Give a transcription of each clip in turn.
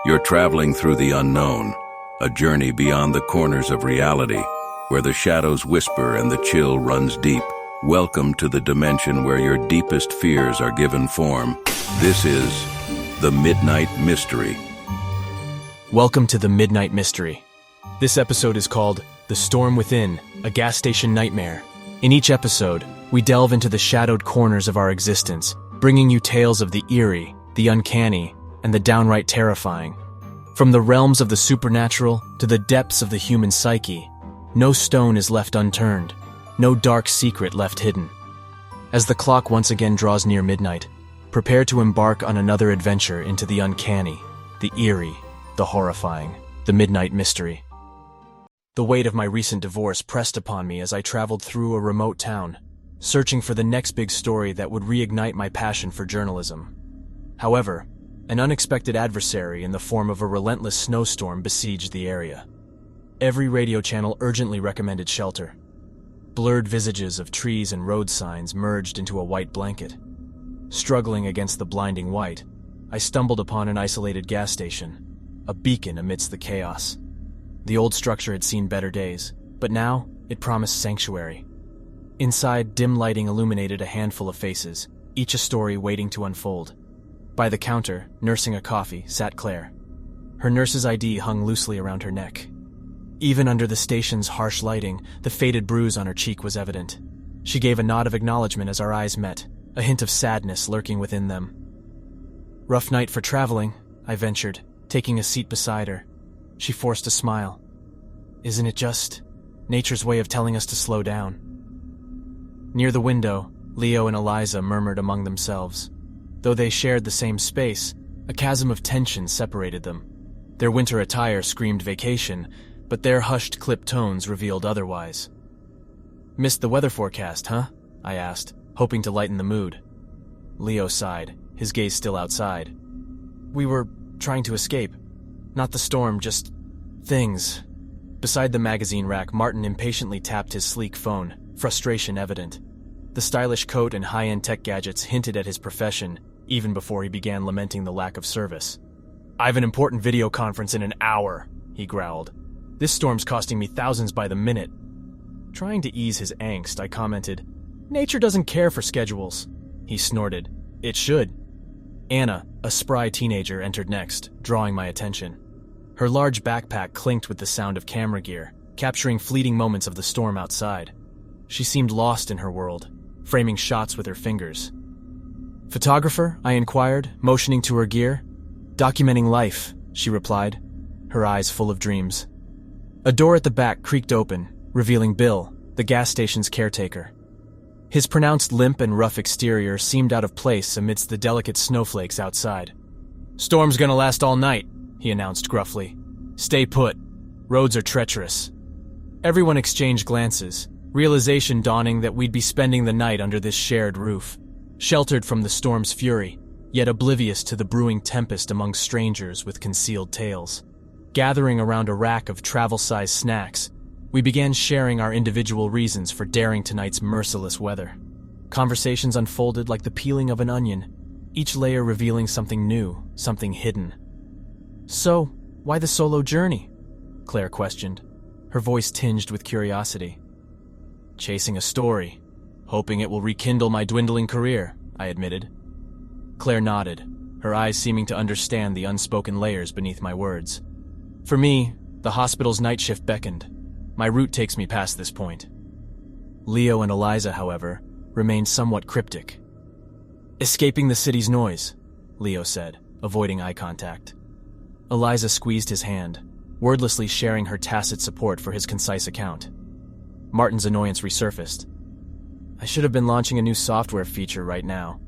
You're traveling through the unknown, a journey beyond the corners of reality, where the shadows whisper and the chill runs deep. Welcome to the dimension where your deepest fears are given form. This is the Midnight Mystery. Welcome to the Midnight Mystery. This episode is called The Storm Within, a Gas Station Nightmare. In each episode, we delve into the shadowed corners of our existence, bringing you tales of the eerie, the uncanny, and the downright terrifying. From the realms of the supernatural to the depths of the human psyche, no stone is left unturned, no dark secret left hidden. As the clock once again draws near midnight, prepare to embark on another adventure into the uncanny, the eerie, the horrifying, the Midnight Mystery. The weight of my recent divorce pressed upon me as I traveled through a remote town, searching for the next big story that would reignite my passion for journalism. However, an unexpected adversary in the form of a relentless snowstorm besieged the area. Every radio channel urgently recommended shelter. Blurred visages of trees and road signs merged into a white blanket. Struggling against the blinding white, I stumbled upon an isolated gas station, a beacon amidst the chaos. The old structure had seen better days, but now it promised sanctuary. Inside, dim lighting illuminated a handful of faces, each a story waiting to unfold. By the counter, nursing a coffee, sat Claire. Her nurse's ID hung loosely around her neck. Even under the station's harsh lighting, the faded bruise on her cheek was evident. She gave a nod of acknowledgement as our eyes met, a hint of sadness lurking within them. "Rough night for traveling," I ventured, taking a seat beside her. She forced a smile. "Isn't it just nature's way of telling us to slow down?" Near the window, Leo and Eliza murmured among themselves. Though they shared the same space, a chasm of tension separated them. Their winter attire screamed vacation, but their hushed, clipped tones revealed otherwise. "Missed the weather forecast, huh?" I asked, hoping to lighten the mood. Leo sighed, his gaze still outside. "We were trying to escape. Not the storm, just things." Beside the magazine rack, Martin impatiently tapped his sleek phone, frustration evident. The stylish coat and high-end tech gadgets hinted at his profession, even before he began lamenting the lack of service. "I have an important video conference in an hour," he growled. "This storm's costing me thousands by the minute." Trying to ease his angst, I commented, "Nature doesn't care for schedules." He snorted, "It should." Anna, a spry teenager, entered next, drawing my attention. Her large backpack clinked with the sound of camera gear, capturing fleeting moments of the storm outside. She seemed lost in her world, framing shots with her fingers. "Photographer?" I inquired, motioning to her gear. "Documenting life," she replied, her eyes full of dreams. A door at the back creaked open, revealing Bill, the gas station's caretaker. His pronounced limp and rough exterior seemed out of place amidst the delicate snowflakes outside. "Storm's gonna last all night," he announced gruffly. "Stay put. Roads are treacherous." Everyone exchanged glances, realization dawning that we'd be spending the night under this shared roof, sheltered from the storm's fury, yet oblivious to the brewing tempest among strangers with concealed tales. Gathering around a rack of travel-sized snacks, we began sharing our individual reasons for daring tonight's merciless weather. Conversations unfolded like the peeling of an onion, each layer revealing something new, something hidden. "So, why the solo journey?" Claire questioned, her voice tinged with curiosity. "Chasing a story, hoping it will rekindle my dwindling career," I admitted. Claire nodded, her eyes seeming to understand the unspoken layers beneath my words. "For me, the hospital's night shift beckoned. My route takes me past this point." Leo and Eliza, however, remained somewhat cryptic. "Escaping the city's noise," Leo said, avoiding eye contact. Eliza squeezed his hand, wordlessly sharing her tacit support for his concise account. Martin's annoyance resurfaced. "I should have been launching a new software feature right now.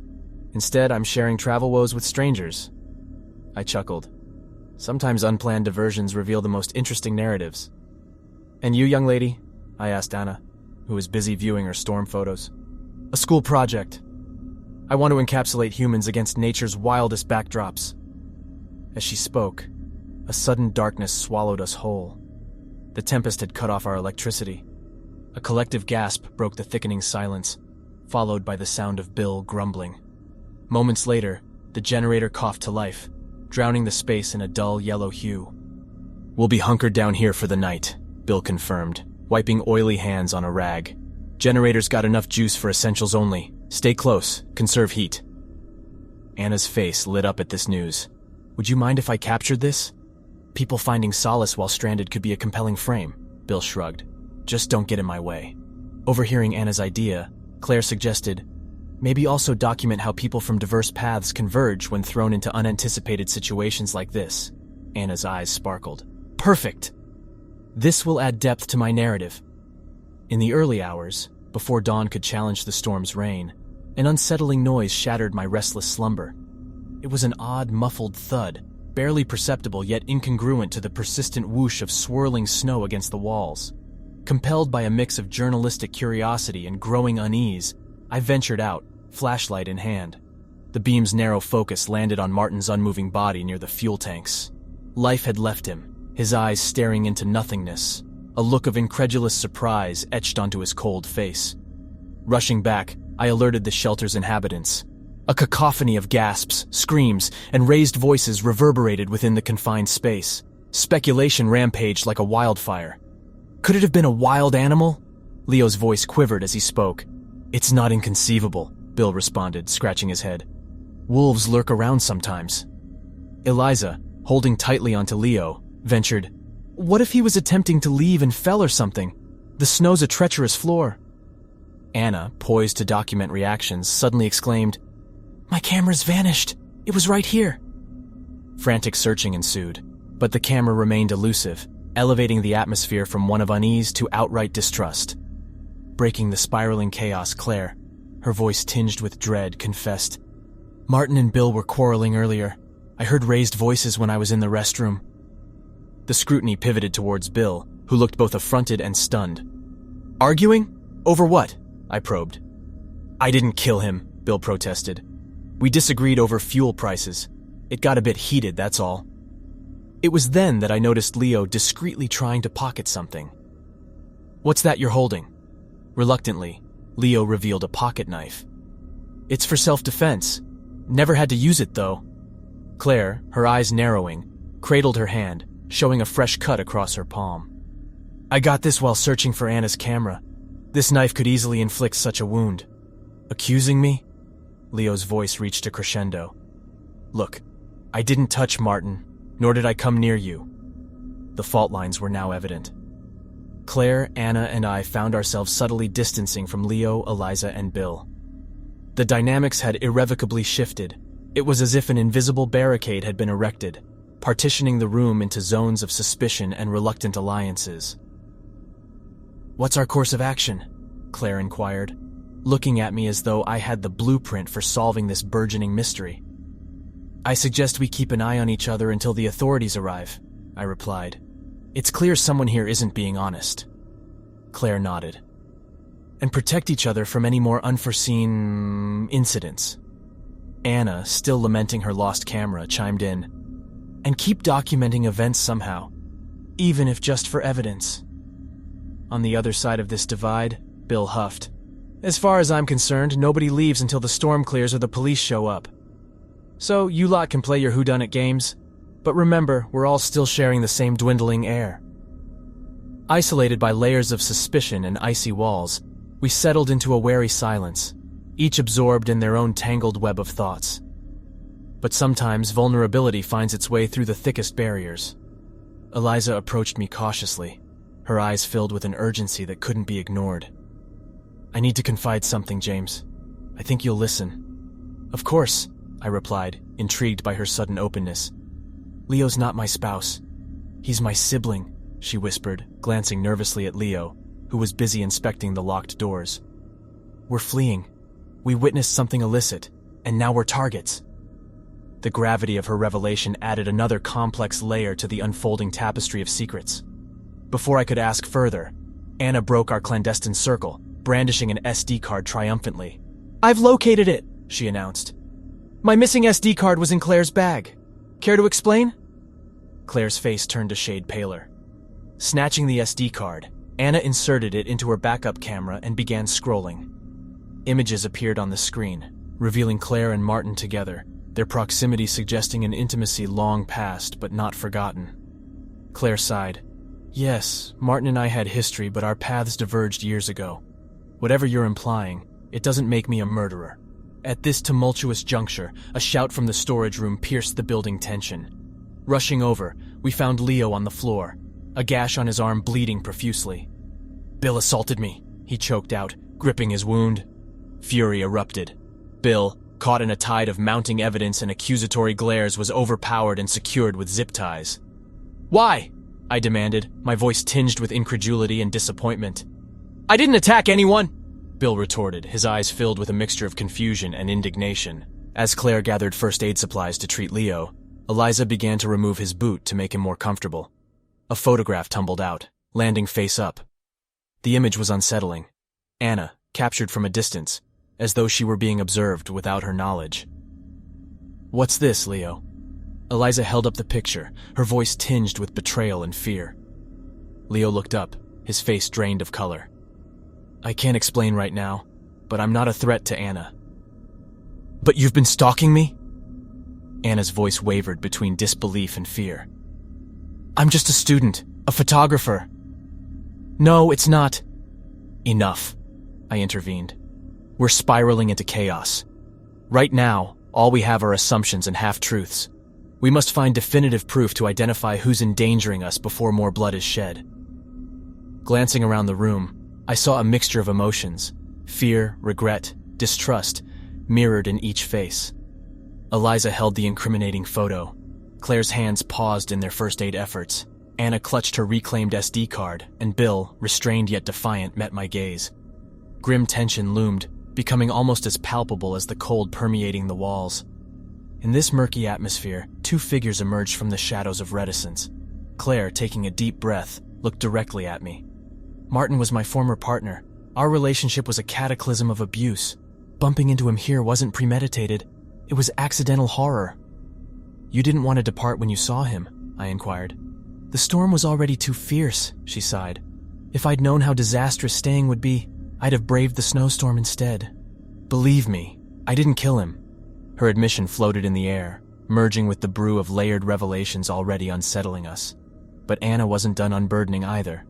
Instead, I'm sharing travel woes with strangers." I chuckled. Sometimes unplanned diversions reveal the most interesting narratives. "And you, young lady?" I asked Anna, who was busy viewing her storm photos. "A school project. I want to encapsulate humans against nature's wildest backdrops." As she spoke, a sudden darkness swallowed us whole. The tempest had cut off our electricity. A collective gasp broke the thickening silence, followed by the sound of Bill grumbling. Moments later, the generator coughed to life, drowning the space in a dull yellow hue. "We'll be hunkered down here for the night," Bill confirmed, wiping oily hands on a rag. "Generator's got enough juice for essentials only. Stay close, conserve heat." Anna's face lit up at this news. "Would you mind if I captured this? People finding solace while stranded could be a compelling frame," Bill shrugged. "Just don't get in my way." Overhearing Anna's idea, Claire suggested, "Maybe also document how people from diverse paths converge when thrown into unanticipated situations like this." Anna's eyes sparkled. "Perfect! This will add depth to my narrative." In the early hours, before dawn could challenge the storm's reign, an unsettling noise shattered my restless slumber. It was an odd, muffled thud, barely perceptible yet incongruent to the persistent whoosh of swirling snow against the walls. Compelled by a mix of journalistic curiosity and growing unease, I ventured out, flashlight in hand. The beam's narrow focus landed on Martin's unmoving body near the fuel tanks. Life had left him, his eyes staring into nothingness, a look of incredulous surprise etched onto his cold face. Rushing back, I alerted the shelter's inhabitants. A cacophony of gasps, screams, and raised voices reverberated within the confined space. Speculation rampaged like a wildfire. Could it have been a wild animal? Leo's voice quivered as he spoke. "It's not inconceivable," Bill responded, scratching his head. "Wolves lurk around sometimes." Eliza, holding tightly onto Leo, ventured, "What if he was attempting to leave and fell or something? The snow's a treacherous floor." Anna, poised to document reactions, suddenly exclaimed, "My camera's vanished! It was right here!" Frantic searching ensued, but the camera remained elusive, elevating the atmosphere from one of unease to outright distrust. Breaking the spiraling chaos, Claire, her voice tinged with dread, confessed, "Martin and Bill were quarreling earlier. I heard raised voices when I was in the restroom." The scrutiny pivoted towards Bill, who looked both affronted and stunned. "Arguing? Over what?" I probed. "I didn't kill him," Bill protested. "We disagreed over fuel prices. It got a bit heated, that's all." It was then that I noticed Leo discreetly trying to pocket something. "What's that you're holding?" Reluctantly, Leo revealed a pocket knife. "It's for self-defense. Never had to use it, though." Claire, her eyes narrowing, cradled her hand, showing a fresh cut across her palm. "I got this while searching for Anna's camera. This knife could easily inflict such a wound." "Accusing me?" Leo's voice reached a crescendo. "Look, I didn't touch Martin, nor did I come near you." The fault lines were now evident. Claire, Anna, and I found ourselves subtly distancing from Leo, Eliza, and Bill. The dynamics had irrevocably shifted. It was as if an invisible barricade had been erected, partitioning the room into zones of suspicion and reluctant alliances. "What's our course of action?" Claire inquired, looking at me as though I had the blueprint for solving this burgeoning mystery. "I suggest we keep an eye on each other until the authorities arrive," I replied. "It's clear someone here isn't being honest." Claire nodded. "And protect each other from any more unforeseen incidents." Anna, still lamenting her lost camera, chimed in. "And keep documenting events somehow, even if just for evidence." On the other side of this divide, Bill huffed. "As far as I'm concerned, nobody leaves until the storm clears or the police show up. So you lot can play your whodunit games, but remember, we're all still sharing the same dwindling air." Isolated by layers of suspicion and icy walls, we settled into a wary silence, each absorbed in their own tangled web of thoughts. But sometimes vulnerability finds its way through the thickest barriers. Eliza approached me cautiously, her eyes filled with an urgency that couldn't be ignored. "I need to confide something, James. I think you'll listen." "Of course," I replied, intrigued by her sudden openness. "Leo's not my spouse. He's my sibling," she whispered, glancing nervously at Leo, who was busy inspecting the locked doors. "We're fleeing. We witnessed something illicit, and now we're targets." The gravity of her revelation added another complex layer to the unfolding tapestry of secrets. Before I could ask further, Anna broke our clandestine circle, brandishing an SD card triumphantly. "I've located it," she announced. "My missing SD card was in Claire's bag. Care to explain?" Claire's face turned a shade paler. Snatching the SD card, Anna inserted it into her backup camera and began scrolling. Images appeared on the screen, revealing Claire and Martin together, their proximity suggesting an intimacy long past but not forgotten. Claire sighed. Yes, Martin and I had history, but our paths diverged years ago. Whatever you're implying, it doesn't make me a murderer. At this tumultuous juncture, a shout from the storage room pierced the building tension. Rushing over, we found Leo on the floor, a gash on his arm bleeding profusely. Bill assaulted me, he choked out, gripping his wound. Fury erupted. Bill, caught in a tide of mounting evidence and accusatory glares, was overpowered and secured with zip ties. Why? I demanded, my voice tinged with incredulity and disappointment. I didn't attack anyone, Bill retorted, his eyes filled with a mixture of confusion and indignation. As Claire gathered first aid supplies to treat Leo, Eliza began to remove his boot to make him more comfortable. A photograph tumbled out, landing face up. The image was unsettling. Anna, captured from a distance, as though she were being observed without her knowledge. What's this, Leo? Eliza held up the picture, her voice tinged with betrayal and fear. Leo looked up, his face drained of color. I can't explain right now, but I'm not a threat to Anna. But you've been stalking me? Anna's voice wavered between disbelief and fear. I'm just a student, a photographer. No, it's not. Enough, I intervened. We're spiraling into chaos. Right now, all we have are assumptions and half-truths. We must find definitive proof to identify who's endangering us before more blood is shed. Glancing around the room, I saw a mixture of emotions, fear, regret, distrust, mirrored in each face. Eliza held the incriminating photo. Claire's hands paused in their first aid efforts. Anna clutched her reclaimed SD card, and Bill, restrained yet defiant, met my gaze. Grim tension loomed, becoming almost as palpable as the cold permeating the walls. In this murky atmosphere, two figures emerged from the shadows of reticence. Claire, taking a deep breath, looked directly at me. Martin was my former partner. Our relationship was a cataclysm of abuse. Bumping into him here wasn't premeditated. It was accidental horror. You didn't want to depart when you saw him, I inquired. The storm was already too fierce, she sighed. If I'd known how disastrous staying would be, I'd have braved the snowstorm instead. Believe me, I didn't kill him. Her admission floated in the air, merging with the brew of layered revelations already unsettling us. But Anna wasn't done unburdening either.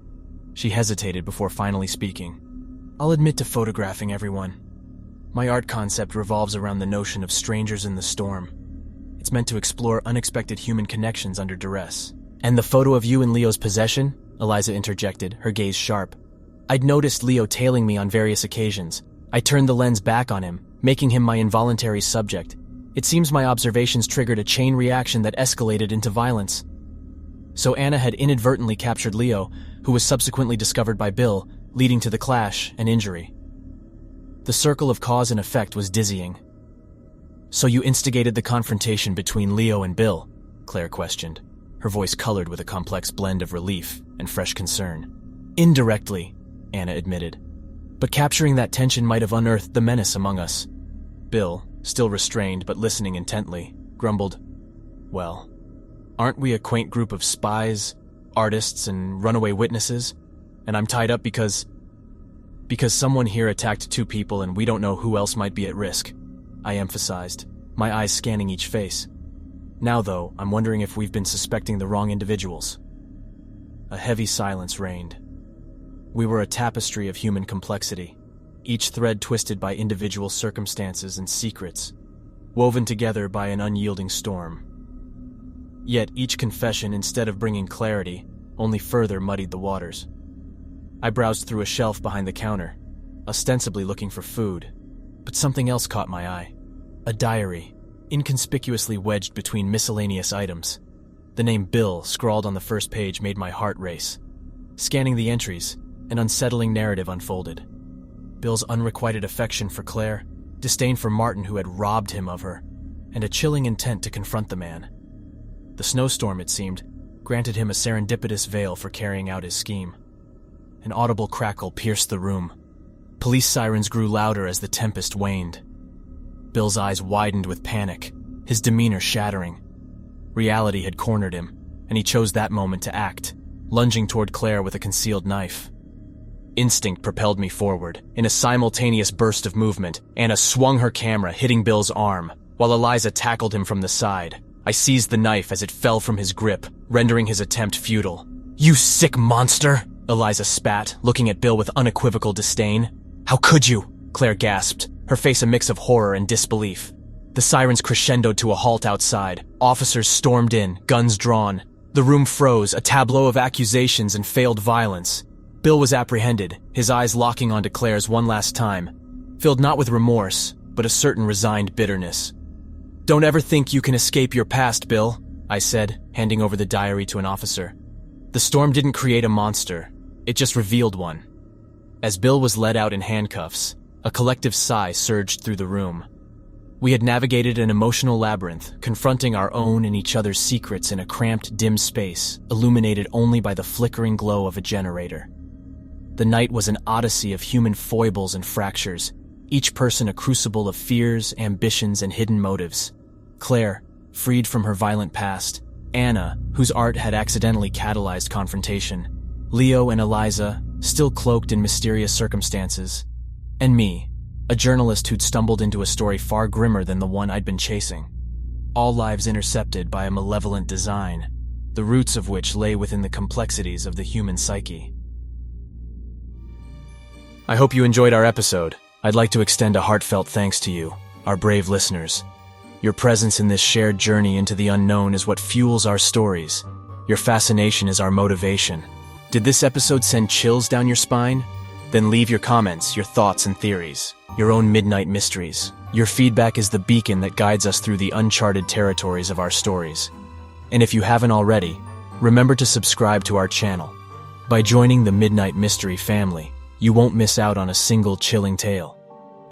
She hesitated before finally speaking. I'll admit to photographing everyone. My art concept revolves around the notion of strangers in the storm. It's meant to explore unexpected human connections under duress. And the photo of you in Leo's possession? Eliza interjected, her gaze sharp. I'd noticed Leo tailing me on various occasions. I turned the lens back on him, making him my involuntary subject. It seems my observations triggered a chain reaction that escalated into violence. So Anna had inadvertently captured Leo, who was subsequently discovered by Bill, leading to the clash and injury. The circle of cause and effect was dizzying. So you instigated the confrontation between Leo and Bill? Claire questioned, her voice colored with a complex blend of relief and fresh concern. Indirectly, Anna admitted. But capturing that tension might have unearthed the menace among us. Bill, still restrained but listening intently, grumbled, Well, aren't we a quaint group of spies, artists, and runaway witnesses? And I'm tied up because someone here attacked two people and we don't know who else might be at risk, I emphasized, my eyes scanning each face. Now, though, I'm wondering if we've been suspecting the wrong individuals. A heavy silence reigned. We were a tapestry of human complexity, each thread twisted by individual circumstances and secrets, woven together by an unyielding storm. Yet each confession, instead of bringing clarity, only further muddied the waters. I browsed through a shelf behind the counter, ostensibly looking for food, but something else caught my eye. A diary, inconspicuously wedged between miscellaneous items. The name Bill scrawled on the first page made my heart race. Scanning the entries, an unsettling narrative unfolded. Bill's unrequited affection for Claire, disdain for Martin who had robbed him of her, and a chilling intent to confront the man. The snowstorm, it seemed, granted him a serendipitous veil for carrying out his scheme. An audible crackle pierced the room. Police sirens grew louder as the tempest waned. Bill's eyes widened with panic, his demeanor shattering. Reality had cornered him, and he chose that moment to act, lunging toward Claire with a concealed knife. Instinct propelled me forward. In a simultaneous burst of movement, Anna swung her camera, hitting Bill's arm, while Eliza tackled him from the side. I seized the knife as it fell from his grip, rendering his attempt futile. "You sick monster!" Eliza spat, looking at Bill with unequivocal disdain. "How could you?" Claire gasped, her face a mix of horror and disbelief. The sirens crescendoed to a halt outside. Officers stormed in, guns drawn. The room froze, a tableau of accusations and failed violence. Bill was apprehended, his eyes locking onto Claire's one last time, filled not with remorse, but a certain resigned bitterness. "Don't ever think you can escape your past, Bill," I said, handing over the diary to an officer. "The storm didn't create a monster, it just revealed one." As Bill was led out in handcuffs, a collective sigh surged through the room. We had navigated an emotional labyrinth, confronting our own and each other's secrets in a cramped, dim space, illuminated only by the flickering glow of a generator. The night was an odyssey of human foibles and fractures, each person a crucible of fears, ambitions, and hidden motives. Claire, freed from her violent past; Anna, whose art had accidentally catalyzed confrontation; Leo and Eliza, still cloaked in mysterious circumstances; and me, a journalist who'd stumbled into a story far grimmer than the one I'd been chasing. All lives intercepted by a malevolent design, the roots of which lay within the complexities of the human psyche. I hope you enjoyed our episode. I'd like to extend a heartfelt thanks to you, our brave listeners. Your presence in this shared journey into the unknown is what fuels our stories. Your fascination is our motivation. Did this episode send chills down your spine? Then leave your comments, your thoughts and theories, your own midnight mysteries. Your feedback is the beacon that guides us through the uncharted territories of our stories. And if you haven't already, remember to subscribe to our channel. By joining the Midnight Mystery family, you won't miss out on a single chilling tale.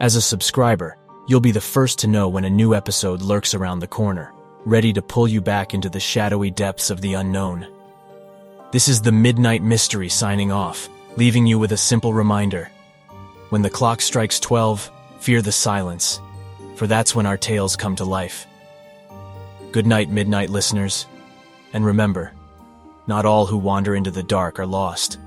As a subscriber, you'll be the first to know when a new episode lurks around the corner, ready to pull you back into the shadowy depths of the unknown. This is the Midnight Mystery signing off, leaving you with a simple reminder. When the clock strikes 12, fear the silence, for that's when our tales come to life. Good night, Midnight listeners. And remember, not all who wander into the dark are lost.